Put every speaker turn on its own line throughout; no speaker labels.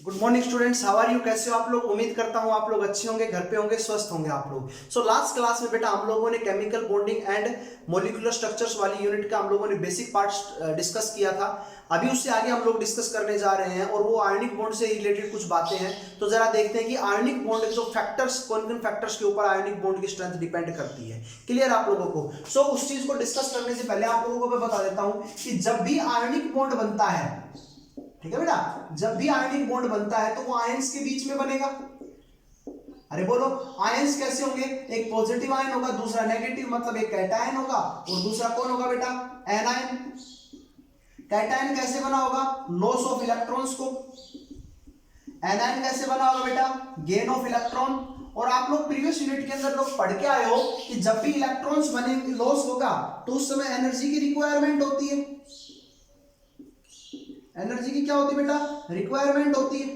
Good morning students, how are you? कैसे हो आप लोग? उम्मीद करता हूँ आप लोग अच्छे होंगे, घर पे होंगे, स्वस्थ होंगे आप लोग। सो लास्ट क्लास में बेटा हम लोगों ने chemical bonding and molecular structures वाली यूनिट का हम लोगों ने बेसिक पार्ट्स डिस्कस किया था। अभी उससे आगे हम लोग डिस्कस करने जा रहे हैं और वो आयनिक बॉन्ड से रिलेटेड कुछ बातें हैं। तो जरा देखते हैं कि आयनिक बॉन्ड के जो फैक्टर्स, कौन कौन फैक्टर्स के ऊपर आयनिक बॉन्ड की स्ट्रेंथ डिपेंड करती है। क्लियर आप लोगों को? सो उस चीज को डिस्कस करने से पहले आप लोगों को मैं बता देता हूं कि जब भी आयनिक बॉन्ड बनता है, ठीक है बेटा, जब भी आयनिक बॉन्ड बनता है तो वो आयंस के बीच में बनेगा। अरे बोलो, आयंस कैसे होंगे? एक पॉजिटिव आयन होगा, दूसरा नेगेटिव, मतलब एक कैटायन होगा और दूसरा कौन होगा बेटा? एनायन। कैटायन कैसे बना होगा? लॉस ऑफ इलेक्ट्रॉन्स को। एनायन कैसे बना होगा बेटा? Gain of electron. और आप लोग प्रीवियस यूनिट के अंदर लोग पढ़ के आए हो कि जब भी इलेक्ट्रॉन्स बने, लॉस होगा, तो उस समय एनर्जी की रिक्वायरमेंट होती है। एनर्जी की क्या होती है बेटा? रिक्वायरमेंट होती है।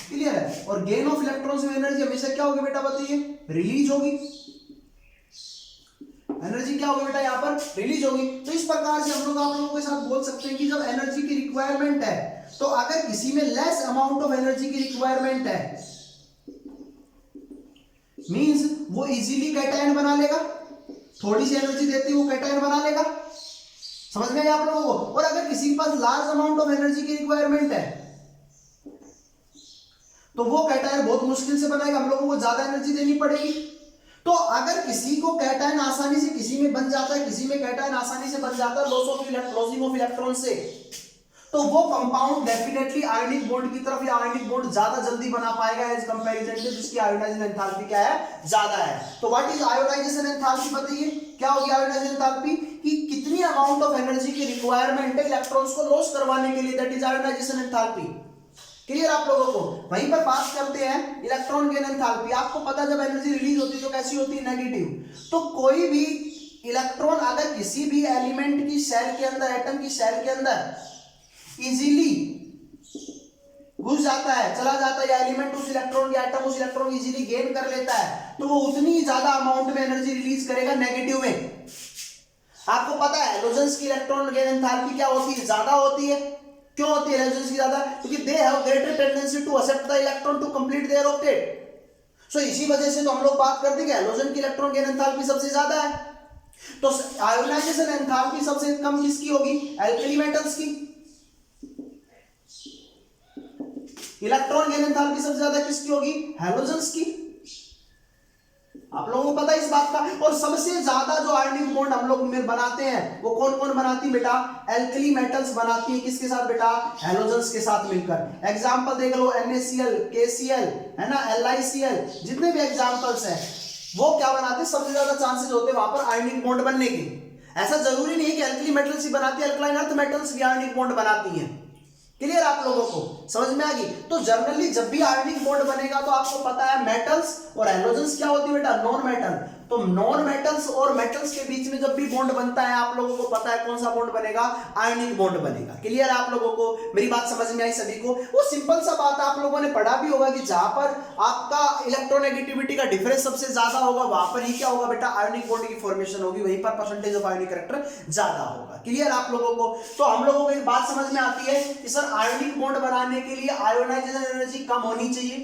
क्लियर है? और गेन ऑफ इलेक्ट्रॉन्स में एनर्जी हमेशा क्या होगी बेटा? बताइए, रिलीज होगी। एनर्जी क्या होगी बेटा? यहां पर रिलीज होगी। तो इस प्रकार से हम लोग आप लोगों के साथ बोल सकते हैं कि जब एनर्जी की रिक्वायरमेंट है, तो अगर किसी में लेस अमाउंट ऑफ एनर्जी की रिक्वायरमेंट है, मींस वो इजीली कैटायन बना लेगा। थोड़ी सी एनर्जी देते ही वो कैटायन बना लेगा। समझ में आया आप लोगों को? और अगर किसी के पास लार्ज अमाउंट ऑफ एनर्जी की रिक्वायरमेंट है, तो वो कैटायन बहुत मुश्किल से बनाएगा, हम लोगों को ज्यादा एनर्जी देनी पड़ेगी। तो अगर किसी को कैटायन आसानी से किसी में बन जाता है, किसी में कैटायन आसानी से बन जाता है लॉसिंग ऑफ इलेक्ट्रॉन से, तो वो कंपाउंड डेफिनेटली आयनिक बॉन्ड की तरफ या आयनिक बॉन्ड ज्यादा जल्दी बना पाएगा एज कंपैरिजन टू जिसकी आयोनाइजेशन एंथैल्पी क्या है? ज्यादा है। तो व्हाट इज आयोनाइजेशन एंथैल्पी? बताइए क्या होगी आयोनाइजेशन एंथैल्पी? कि कितनी अमाउंट ऑफ एनर्जी की रिक्वायरमेंट है इलेक्ट्रॉन्स को लॉस करवाने के लिए, that is ionisation enthalpy. Clear आप लोगों को? वहीं पर बात करते हैं इलेक्ट्रॉन गेन एंथैल्पी। आपको पता है जब एनर्जी रिलीज होती है तो कैसी होती है? नेगेटिव। तो कोई भी इलेक्ट्रॉन अगर किसी भी एलिमेंट की सेल के अंदर, एटम की सेल के अंदर इजीली घुस जाता है, चला जाता है, या एलिमेंट उस इलेक्ट्रॉन या एटम उस इलेक्ट्रॉन को इजीली गेन कर लेता है, तो वो उतनी ज्यादा अमाउंट में एनर्जी रिलीज करेगा नेगेटिव में। आपको पता है हैलोजेंस की इलेक्ट्रॉन गेन एंथैल्पी क्या होती है? ज्यादा होती है। क्यों होती है हैलोजेंस की ज्यादा? क्योंकि they have greater tendency to accept the electron to complete their octet. So इसी वजह से तो हम लोग बात करते हैं कि हैलोजन की इलेक्ट्रॉन गेन एंथैल्पी सबसे ज्यादा है। तो आयोनाइजेशन एंथैल्पी सबसे कम किसकी होगी? एल्कली मेटल्स की। इलेक्ट्रॉन गेन एंथैल्पी सबसे ज्यादा किसकी होगी? हैलोजेंस की। आप लोगों को पता है इस बात का? और सबसे ज्यादा जो आयनिक बॉन्ड हम लोग में बनाते हैं वो कौन कौन बनाती है बेटा? एल्कली मेटल्स बनाती है। किसके साथ बेटा? हैलोजेंस के साथ मिलकर। एग्जांपल देख लो, NaCl, KCl, है ना, LiCl, जितने भी एग्जांपल्स हैं वो क्या बनाते हैं? सबसे ज्यादा चांसेस होते हैं वहां पर आयनिक बॉन्ड बनने के। ऐसा जरूरी नहीं है कि एल्कली मेटल्स ही बनाती है, अल्कलाइन अर्थ मेटल्स भी आयनिक बॉन्ड बनाती हैं। क्लियर आप लोगों को? समझ में आ गई? तो जनरली जब भी आयनिक बॉन्ड बनेगा तो आपको पता है मेटल्स और हैलोजेंस क्या होती है बेटा? Non metal. तो नॉन मेटल्स और मेटल्स के बीच में जब भी बॉन्ड बनता है, आप लोगों को पता है कौन सा बॉन्ड बनेगा? आयनिक बॉन्ड बनेगा। क्लियर आप लोगों को? मेरी बात समझ में आई सभी को? वो सिंपल सा बात आप लोगों ने पढ़ा भी होगा कि जहां पर आपका इलेक्ट्रोनेगेटिविटी का डिफरेंस सबसे ज्यादा होगा वहां पर ही क्या होगा बेटा? आयनिक बॉन्ड की फॉर्मेशन होगी, वहीं पर परसेंटेज ऑफ आयनिक कैरेक्टर ज्यादा होगा। क्लियर आप लोगों को? तो हम लोगों को एक बात समझ में आती है कि सर आयनिक बॉन्ड बनाने के लिए आयोनाइजेशन एनर्जी कम होनी चाहिए,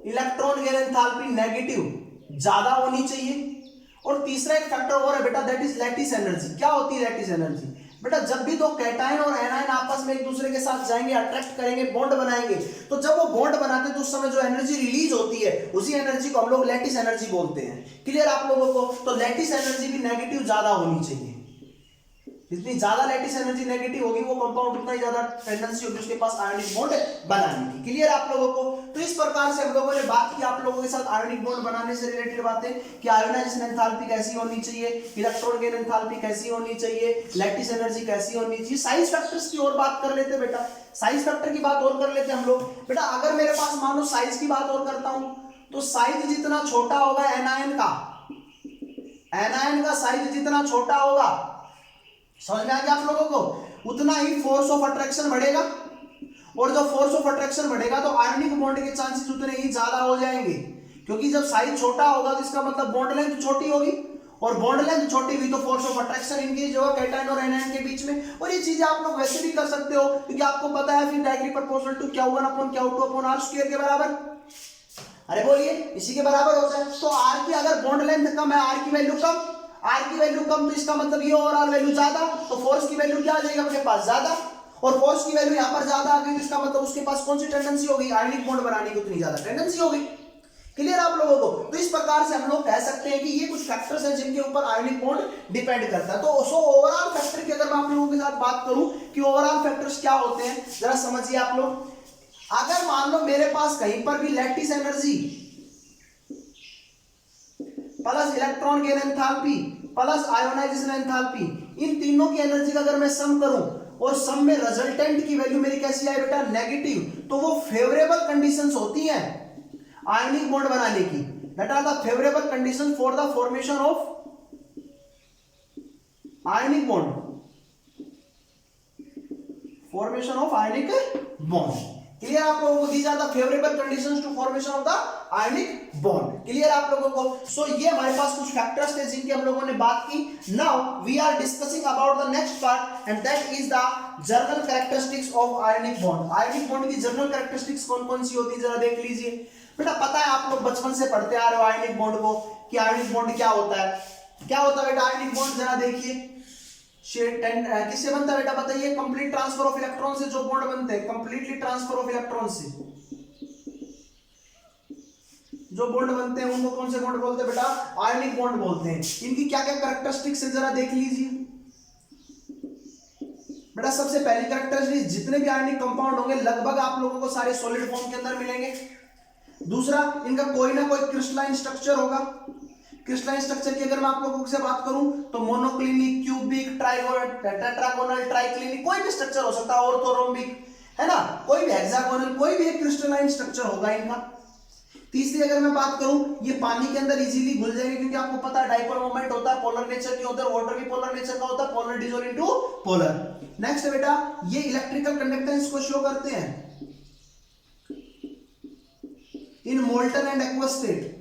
इलेक्ट्रॉन गेन एंथैल्पी नेगेटिव ज्यादा होनी चाहिए, और तीसरा एक फैक्टर और है बेटा, दैट इज लैटिस एनर्जी। क्या होती है लैटिस एनर्जी? बेटा जब भी दो कैटायन और एनायन आपस में एक दूसरे के साथ जाएंगे, अट्रैक्ट करेंगे, बॉन्ड बनाएंगे, तो जब वो बॉन्ड बनाते हैं तो उस समय जो एनर्जी रिलीज होती है उसी एनर्जी को हम लोग लैटिस एनर्जी बोलते हैं। क्लियर आप लोगों को? तो लैटिस एनर्जी भी नेगेटिव ज्यादा होनी चाहिए। जितनी ज्यादा लैटिस एनर्जी नेगेटिव होगी वो कंपाउंड उतना ही ज्यादा टेंडेंसी होगी उसके पास आयनिक बॉन्ड बनाने की। क्लियर आप लोगों को? तो इस प्रकार से हम लोगों ने बात की आप लोगों के साथ आयनिक बॉन्ड बनाने से रिलेटेड बातें कि आयोनाइजेशन एंथैल्पी कैसी होनी चाहिए, इलेक्ट्रॉन गेन एंथैल्पी कैसी होनी चाहिए, लैटिस एनर्जी कैसी होनी चाहिए। साइज फैक्टर्स की और बात कर लेते बेटा, साइज फैक्टर की बात और कर लेते हम लोग। बेटा अगर मेरे पास मान लो साइज की बात और करता हूं, तो साइज जितना छोटा होगा एनायन का साइज जितना छोटा होगा, समझ में आ गया आप लोगों को, उतना ही फोर्स ऑफ अट्रैक्शन बढ़ेगा, और जब फोर्स ऑफ अट्रैक्शन बढ़ेगा तो आयनिक बॉन्ड के चांसेस उतने ही ज्यादा हो जाएंगे। क्योंकि जब साइज छोटा होगा तो इसका मतलब बॉन्ड लेंथ छोटी होगी, और बॉन्ड लेंथ छोटी हुई तो फोर्स ऑफ अट्रैक्शन इंक्रीज होगा कैटायन और एनायन के बीच में। और ये चीजें आप लोग वैसे भी कर सकते हो क्योंकि आपको पता है फिर directly proportional to Q1 upon Q2 upon R square के बराबर। अरे बोलिए इसी के बराबर होता है। तो R की अगर बॉन्ड लेंथ कम है, R की वैल्यू कम, R की वैल्यू कम, तो इसका मतलब ये ओवरऑल वैल्यू ज्यादा, तो फोर्स की वैल्यू क्या आ जाएगी अपने पास ज्यादा, और फोर्स की वैल्यू यहाँ पर ज्यादा आ गई तो इसका मतलब उसके पास कौन सी टेंडेंसी होगी, आयनिक बॉन्ड बनाने की उतनी ज्यादा टेंडेंसी होगी। क्लियर आप लोगों को। तो इस प्रकार से हम लोग कह सकते हैं कि ये कुछ फैक्टर्स हैं जिनके ऊपर आयनिक बॉन्ड डिपेंड करता है। तो सो ओवरऑल फैक्टर की अगर मैं आप लोगों के साथ बात करूं कि ओवरऑल फैक्टर्स क्या होते हैं जरा समझिए आप लोग। अगर मान लो मेरे पास कहीं पर भी lattice energy plus electron gain enthalpy plus ionisation enthalpy, इन तीनों की एनर्जी का अगर मैं सम करूं और सम में रिजल्टेंट की वैल्यू मेरी कैसी आए बेटा नेगेटिव, तो वो फेवरेबल कंडीशंस होती हैं आयनिक बॉन्ड बनाने की। That are the favourable condition for the formation of ionic bond, formation of ionic bond. Clear आप लोगों को, these are the favourable conditions to formation of the ionic bond. Clear आप लोगों को। सो ये हमारे पास कुछ फैक्टर्स थे जिनकी हम लोगों ने बात की। Now we are discussing about the next part and that is the general characteristics of ionic bond. Ionic bond की जर्नल कैरेक्टरिस्टिक्स कौन कौन सी होती है जरा देख लीजिए। बेटा पता है आप लोग बचपन से पढ़ते आ रहे हो आयनिक बॉन्ड को कि आयनिक बॉन्ड क्या होता है, क्या होता है बेटा आयनिक बॉन्ड, जरा देखिए किससे बनता है बेटा बताइए। कंप्लीट ट्रांसफर ऑफ इलेक्ट्रॉन से जो बॉन्ड बनते हैं, कंप्लीटली ट्रांसफर ऑफ इलेक्ट्रॉन से जो बॉन्ड बनते हैं उनको कौन से बॉन्ड बोलते हैं बेटा, आयनिक बॉन्ड बोलते हैं। इनकी क्या क्या कैरेक्टरिस्टिक्स है जरा देख लीजिए बेटा। सबसे पहली कैरेक्टरिस्टिक, जितने भी आयनिक कंपाउंड होंगे लगभग आप लोगों को सारे सॉलिड फॉर्म के अंदर मिलेंगे। दूसरा, इनका कोई ना कोई क्रिस्टलाइन स्ट्रक्चर होगा। क्रिस्टलाइन स्ट्रक्चर की अगर मैं आप लोगों से बात करूं तो monoclinic, cubic, trigonal, tetragonal, triclinic, कोई भी स्ट्रक्चर हो सकता है, ऑर्थोरोम्बिक, है ना, कोई भी हेक्सागोनल, कोई भी एक क्रिस्टलाइन स्ट्रक्चर होगा इनका। तीसरी अगर मैं बात करूं, ये पानी के अंदर इजीली घुल जाएंगे क्योंकि आपको पता है डाइपोल मोमेंट होता है, पोलर नेचर के होते हैं, वाटर भी पोलर नेचर का होता है, polar dissolve into polar. Next बेटा, ये इलेक्ट्रिकल कंडक्टेंस को शो करते हैं इन molten and aqua state,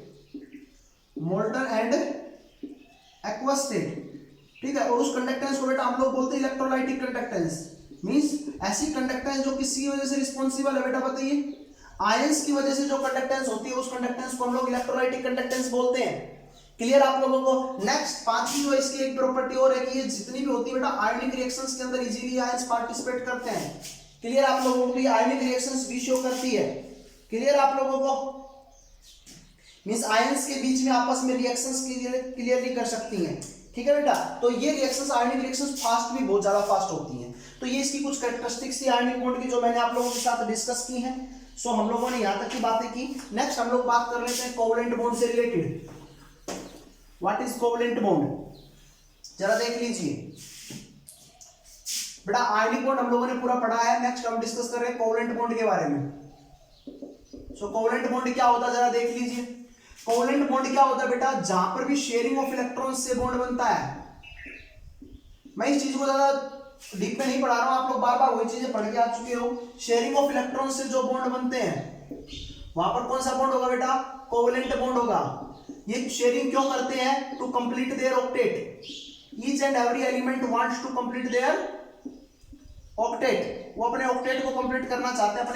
molten and aqua state, ठीक है। और उस कंडक्टेंस को बेटा हम लोग बोलते हैं इलेक्ट्रोलाइटिक कंडक्टेंस, मींस ऐसी कंडक्टेंस जो किसी वजह से रिस्पॉन्सिबल है बेटा बताइए, आयंस की वजह से जो कंडक्टेंस होती है उस कंडक्टेंस को हम लोग इलेक्ट्रोलाइटिक कंडक्टेंस बोलते हैं। क्लियर आप लोगों को। नेक्स्ट पांचवी जो इसकी एक प्रॉपर्टी और है कि ये जितनी भी होती है बेटा आयनिक रिएक्शंस के अंदर इजीली आयंस पार्टिसिपेट करते हैं। क्लियर आप लोगों को, ये आयनिक रिएक्शंस भी शो करती है। क्लियर आप लोगों को, मींस आयंस के बीच में आपस में रिएक्शंस क्लियरली कर सकती हैं, ठीक है बेटा। तो ये रिएक्शंस, आयनिक रिएक्शंस फास्ट भी बहुत ज्यादा फास्ट होती हैं। तो ये इसकी कुछ कैरेक्टरिस्टिक्स थी आयनिक बॉन्ड की जो मैंने आप लोगों के साथ डिस्कस की हैं। सो हम लोगों ने यहां तक की बातें की। नेक्स्ट हम लोग बात कर लेते हैं कोवलेंट बॉन्ड से related. What is covalent bond, जरा देख लीजिए बेटा। आयनिक बॉन्ड हम लोगों ने पूरा पढ़ा है, नेक्स्ट हम डिस्कस कर रहे हैं कोवलेंट बॉन्ड के बारे में। सो कोवलेंट बॉन्ड क्या होता है जरा देख लीजिए। कोवलेंट बॉन्ड क्या होता है बेटा, जहां पर भी शेयरिंग ऑफ इलेक्ट्रॉन्स से बॉन्ड बनता है। मैं इस चीज को ज्यादा डीप में नहीं पढ़ा रहा हूं, आप लोग बार बार वही चीजें पढ़ के आ चुके हो। शेयरिंग ऑफ इलेक्ट्रॉन्स से जो बॉन्ड बनते हैं वहां पर कौन सा बॉन्ड होगा बेटा, कोवलेंट बॉन्ड होगा। ये शेयरिंग क्यों करते हैं, to complete their octet. Each and every element wants to complete their octet. वो अपने ऑक्टेट को कंप्लीट करना चाहते हैं,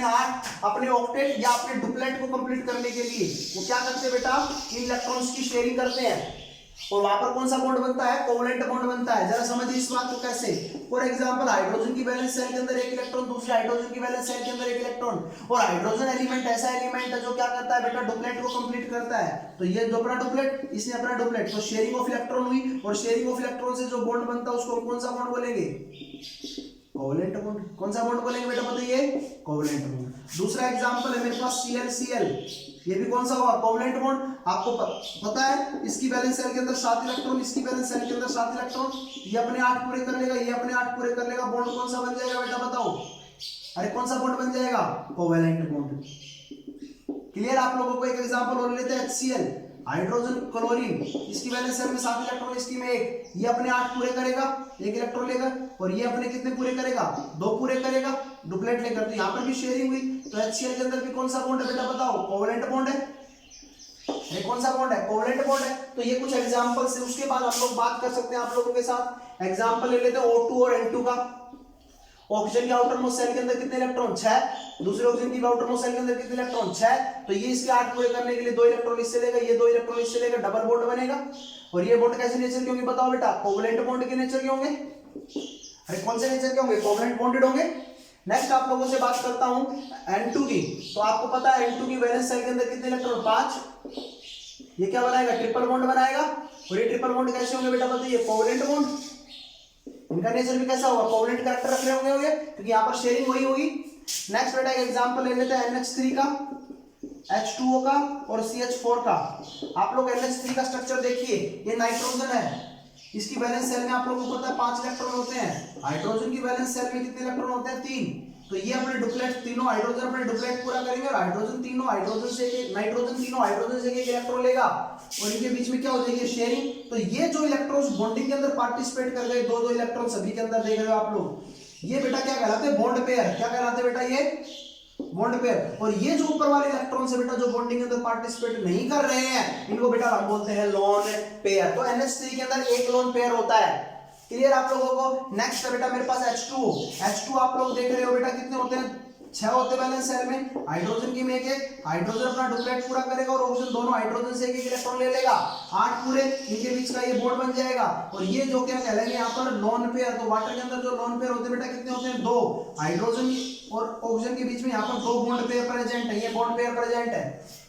अपने ऑक्टेट या अपने डुप्लेट को कंप्लीट करने के लिए वो क्या करते हैं बेटा, इन इलेक्ट्रॉन्स की शेयरिंग करते हैं। और वहां पर कौन सा बॉन्ड बनता है, कोवलेंट बॉन्ड बनता है। जरा समझिए इस बात को कैसे। फॉर एग्जांपल, हाइड्रोजन की वैलेंस शेल के अंदर एक इलेक्ट्रॉन, दूसरे हाइड्रोजन की वैलेंस शेल के अंदर एक इलेक्ट्रॉन। और हाइड्रोजन एलिमेंट ऐसा एलिमेंट है जो क्या करता है बेटा, डुप्लेट को कंप्लीट करता है। तो ये जो अपना डुप्लेट, इसने अपना डुप्लेट, तो शेयरिंग ऑफ इलेक्ट्रॉन हुई। और शेयरिंग ऑफ इलेक्ट्रॉन से जो बॉन्ड बनता है उसको कौन सा बॉन्ड बोलेंगे, कोवलेंट बॉन्ड। कौन सा बॉन्ड बोलेंगे बेटा बताइए, कोवलेंट बॉन्ड। दूसरा एग्जांपल है मेरे पास ClCl, ये भी कौन सा होगा, कोवलेंट बॉन्ड। आपको पता है इसकी वैलेंस शेल के अंदर 7 इलेक्ट्रॉन, इसकी वैलेंस शेल के अंदर 7 इलेक्ट्रॉन। ये अपने 8 पूरे कर लेगा, ये अपने 8 पूरे कर लेगा। बॉन्ड कौन सा बन जाएगा बेटा बताओ, अरे कौन सा बॉन्ड बन जाएगा, कोवलेंट बॉन्ड। क्लियर आप लोगों को। एक एग्जांपल और लेते हैं HCl, हाइड्रोजन क्लोरीन, इसकी वैलेंस शेल में 7 इलेक्ट्रॉन, इसकी में 1। ये अपने 8 पूरे करेगा, 1 इलेक्ट्रॉन लेगा। और ये अपने कितने पूरे करेगा, 2 पूरे करेगा, डुप्लेट लेकर। तो यहाँ पर भी शेयरिंग हुई। तो HCl के अंदर भी कौन सा बॉन्ड है बेटा बताओ, कोवलेंट बॉन्ड है। ये कौन सा बॉन्ड है? कोवेलेंट बॉन्ड है। तो ये कुछ एग्जांपल्स है। उसके बाद हम लोग बात कर सकते हैं आप लोगों के साथ। एग्जांपल ले लेते हैं O2 और N2 का। ऑक्सीजन के आउटर मोस्ट शेल के अंदर कितने इलेक्ट्रॉन? 6। दूसरे ऑक्सीजन की आउटर मोस्ट शेल के अंदर कितने इलेक्ट्रॉन? 6। तो ये इसके 8 पूरे करने के लिए 2 इलेक्ट्रॉन इससे लेगा, ये 2 इलेक्ट्रॉन इससे लेगा, डबल बॉन्ड बनेगा। और ये बॉन्ड कैसे नेचर के होंगे बताओ बेटा? कोवेलेंट बॉन्ड के नेचर के होंगे। अरे कौन से नेचर के होंगे? कोवेलेंट बॉन्डेड होंगे। नेक्स्ट आप लोगों से बात करता हूं N2 की। तो आपको पता है N2 की वैलेंस शेल के अंदर कितने इलेक्ट्रॉन? 5। ये क्या बनाएगा? ट्रिपल बॉन्ड बनाएगा। और ये ट्रिपल बॉन्ड कैसे होंगे बेटा बताइए? Covalent bond. इनका नेचर भी कैसा होगा? कोवेलेंट कैरेक्टर रख रहे होंगे क्योंकि यहाँ पर शेयरिंग वही होगी। नेक्स्ट बेटा एक एग्जांपल ले लेते हैं NH3 का, H2O का और CH4 का। आप लोग NH3 का स्ट्रक्चर देखिए, ये नाइट्रोजन है। इसकी वैलेंस सेल में आप लोगों को पता है 5 इलेक्ट्रॉन होते हैं। हाइड्रोजन की वैलेंस सेल में कितने इलेक्ट्रॉन होते हैं? 3। तो ये अपने डुप्लेट तीनों हाइड्रोजन अपने डुप्लेट पूरा करेंगे और हाइड्रोजन तीनों हाइड्रोजन से एक, नाइट्रोजन तीनों हाइड्रोजन से एक इलेक्ट्रॉन लेगा और इनके बीच में क्या हो जाएगी? शेयरिंग। तो ये जो इलेक्ट्रॉन्स बॉन्डिंग के अंदर पार्टिसिपेट कर गए, 2-2 इलेक्ट्रॉन सभी के अंदर देख रहे हो आप लोग, ये बेटा क्या कहलाते हैं? Bond pair. क्या कहलाते हैं बेटा? ये बॉन्ड पेयर। और ये जो ऊपर वाले इलेक्ट्रॉन है बेटा जो बॉन्डिंग के अंदर पार्टिसिपेट नहीं कर रहे हैं, इनको बेटा हम बोलते हैं लोन पेयर। तो NH3 के अंदर एक लोन पेयर होता है। क्लियर आप लोगों को? नेक्स्ट है बेटा मेरे पास H2 आप लोग देख रहे हो बेटा कितने होते हैं? 6 होते हैं बैलेंस सेल में। हाइड्रोजन की में एक हाइड्रोजन अपना डुप्लेट पूरा करेगा और ऑक्सीजन दोनों हाइड्रोजन से एक इलेक्ट्रॉन ले लेगा। 8 पूरे, इनके बीच का ये बॉन्ड बन जाएगा। और ये जो क्या कहलाएंगे यहाँ पर? Lone pair. तो वाटर के अंदर जो लोन पेयर होते हैं बेटा कितने होते हैं? 2। हाइड्रोजन और ऑक्सीजन के बीच में यहाँ पर 2 बॉन्ड पेयर प्रेजेंट है। ये बॉन्ड पेयर प्रेजेंट है।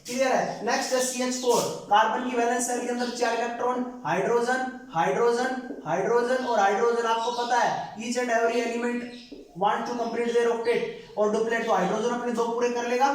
क्लियर है? नेक्स्ट है CH4। कार्बन की वैलेंस सेल के अंदर 4 इलेक्ट्रॉन, हाइड्रोजन हाइड्रोजन हाइड्रोजन और हाइड्रोजन। आपको पता है each and every element want to complete their octet. और डुप्लेट तो हाइड्रोजन अपने 2 पूरे कर लेगा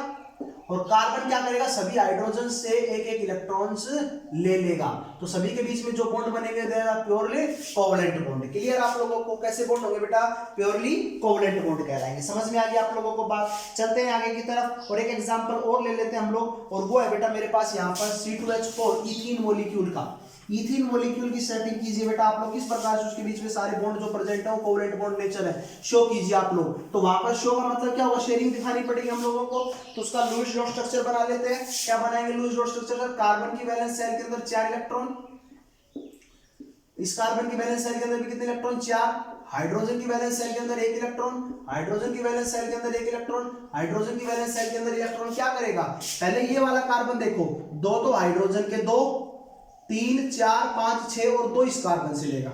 और कार्बन क्या करेगा? सभी हाइड्रोजन से एक-एक इलेक्ट्रॉन्स ले लेगा। तो सभी के बीच में जो बॉन्ड बनेंगे they are purely covalent bond. Clear आप लोगों को? कैसे बॉन्ड होंगे बेटा? प्योरली कोवेलेंट बॉन्ड कहलाएंगे। समझ में आ गया आप लोगों को बात? चलते हैं आगे की तरफ और एक एग्जांपल और ले लेते हैं हम लोग। और वो है बेटा मेरे पास यहाँ पर C2H4 ईथीन मॉलिक्यूल का। ईथीन मॉलिक्यूल की सेटिंग कीजिए बेटा आप लोग। किस प्रकार से उसके बीच में सारे बॉन्ड जो प्रेजेंट है वो कोवेलेंट बॉन्ड नेचर है, शो कीजिए आप लोग। तो वहां पर शो का मतलब क्या होगा? शेयरिंग दिखानी पड़ेगी हम लोगों को। तो उसका लुईस डॉट स्ट्रक्चर बना लेते हैं। क्या बनाएंगे लुईस डॉट स्ट्रक्चर? कार्बन की वैलेंस सेल के अंदर 4 इलेक्ट्रॉन, इस कार्बन की वैलेंस सेल के अंदर भी कितने इलेक्ट्रॉन? 4। हाइड्रोजन की वैलेंस सेल के अंदर 1 इलेक्ट्रॉन, हाइड्रोजन की वैलेंस सेल के अंदर 1 इलेक्ट्रॉन, हाइड्रोजन की वैलेंस सेल के अंदर इलेक्ट्रॉन क्या करेगा? पहले ये वाला कार्बन देखो, 2 तो हाइड्रोजन के 2, 3 4 5 6 और 2 इस कार्बन से लेगा।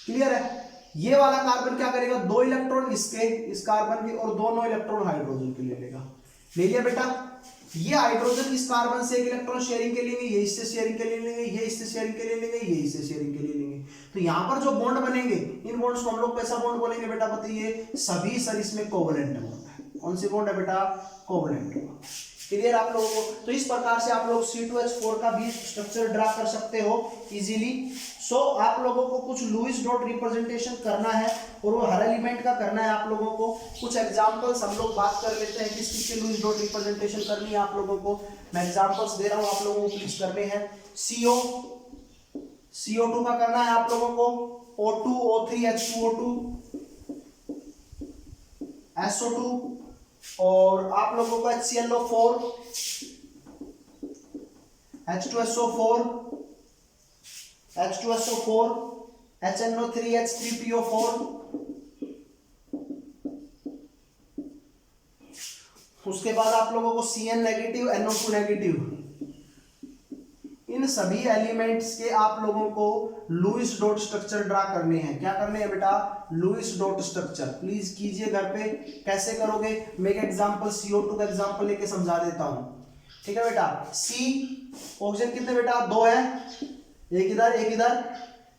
क्लियर है? ये वाला कार्बन क्या करेगा? 2 इलेक्ट्रॉन इसके, इस कार्बन के और दोनों इलेक्ट्रॉन हाइड्रोजन के ले लेगा। ले लिया बेटा? ये हाइड्रोजन इस कार्बन से 1 इलेक्ट्रॉन शेयरिंग के लिए लेंगे, ये इससे शेयरिंग के लिए लेंगे, ये इससे शेयरिंग के लिए लेंगे, ये इससे शेयरिंग के लिए लेंगे। तो यहां पर जो बॉन्ड बनेंगे इन बॉन्ड्स को हम लोग कैसा बॉन्ड बोलेंगे बेटा बताइए? सभी सर इसमें कोवेलेंट बॉन्ड है। कौन सी बॉन्ड है बेटा? Covalent bond. क्लियर आप लोगों को? तो इस प्रकार से आप लोग C2H4 का भी स्ट्रक्चर ड्रा कर सकते हो इजीली। सो आप लोगों को कुछ लुईस डॉट रिप्रेजेंटेशन करना है और वो हर एलिमेंट का करना है आप लोगों को। कुछ एग्जांपल्स हम लोग बात कर लेते हैं किस किस के लुईस डॉट रिप्रेजेंटेशन करनी है आप लोगों को। मैं एग्जांपल्स दे रहा हूं, आप लोगों को प्लीज करने हैं। CO2 का करना है आप लोगों को। O2 O3 H2O2 SO2 और आप लोगों का HClO4 H2SO4 H2SO4 HNO3 H3PO4। उसके बाद आप लोगों को Cn नेगेटिव NO2 नेगेटिव। इन सभी एलिमेंट्स के आप लोगों को लुईस डॉट स्ट्रक्चर ड्रा करने हैं। क्या करने हैं बेटा? Lewis dot structure. प्लीज कीजिए घर पे। कैसे करोगे? मैं एक एग्जांपल CO2 का एग्जांपल लेके समझा देता हूं। ठीक है बेटा? C ऑक्सीजन कितने बेटा? 2 है, एक इधर एक इधर।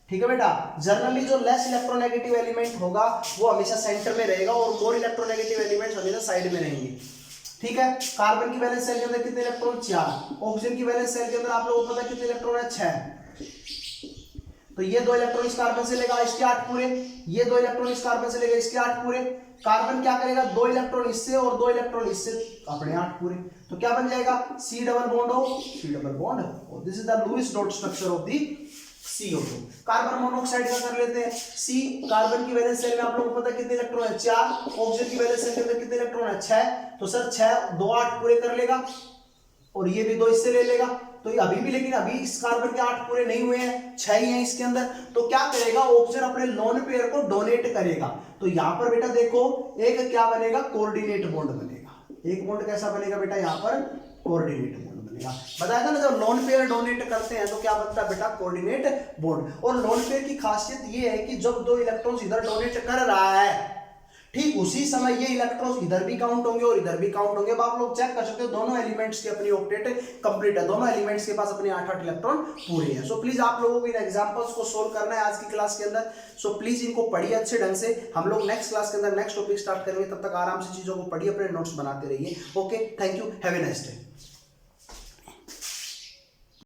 ठीक है बेटा? जनरली जो लेस इलेक्ट्रोनेगेटिव एलिमेंट होगा वो हमेशा सेंटर में रहेगा और मोर इलेक्ट्रोनेगेटिव एलिमेंट्स हमेशा साइड में रहेंगे। ठीक है? कार्बन की वैलेंस सेल के अंदर कितने इलेक्ट्रॉन? 4। ऑक्सीजन की वैलेंस सेल के अंदर आप लोगों को पता है कितने इलेक्ट्रॉन है? 6। तो ये 2 इलेक्ट्रॉन इस कार्बन से लेगा, इसके 8 पूरे। ये 2 इलेक्ट्रॉन इस कार्बन से लेगा, इसके 8 पूरे। कार्बन क्या करेगा? 2 इलेक्ट्रॉन इससे और 2 इलेक्ट्रॉन इससे, अपने 8 पूरे। तो क्या बन जाएगा? C डबल बॉन्ड हो, C डबल बॉन्ड हो। This is the Lewis dot structure of the CO2। Carbon monoxide का कर लेते हैं। C कार्बन की वैलेंस सेल में आप लोगों को पता है कितने इलेक्ट्रॉन है? 4। ऑक्सीजन की वैलेंस सेल के अंदर कितने इलेक्ट्रॉन है? 6। तो सर 6 2 8 पूरे कर लेगा। और ये भी 2 इससे ले लेगा, तो ये अभी भी, लेकिन अभी इस कार्बन के 8 पूरे नहीं हुए हैं, 6 ही हैं इसके अंदर। तो क्या करेगा, ऑक्सीजन अपने लोन पेयर को डोनेट करेगा। तो यहां पर बेटा देखो एक क्या बनेगा, कोऑर्डिनेट बॉन्ड बनेगा। एक बॉन्ड कैसा बनेगा बेटा, यहां पर कोऑर्डिनेट बॉन्ड बनेगा। बताया था ना, जब लोन पेयर डोनेट करते हैं तो क्या बनता है बेटा, कोऑर्डिनेट बॉन्ड। और लोन पेयर की खासियत ये है कि जब 2 इलेक्ट्रॉन्स इधर डोनेट कर रहा है, ठीक उसी समय ये इलेक्ट्रॉन्स इधर भी काउंट होंगे और इधर भी काउंट होंगे। अब आप लोग चेक कर सकते हो, दोनों एलिमेंट्स की अपनी ऑक्टेट कंप्लीट है, दोनों एलिमेंट्स के पास अपने 8-8 इलेक्ट्रॉन पूरे हैं। सो प्लीज आप लोगों को इन एग्जांपल्स को सोल्व करना है आज की क्लास के अंदर। सो प्लीज इनको पढ़िए अच्छे ढंग से। हम लोग नेक्स्ट क्लास के अंदर नेक्स्ट टॉपिक स्टार्ट करेंगे, तब तक आराम से चीजों को पढ़िए, अपने नोट्स बनाते रहिए। Okay, thank you, have a nice day.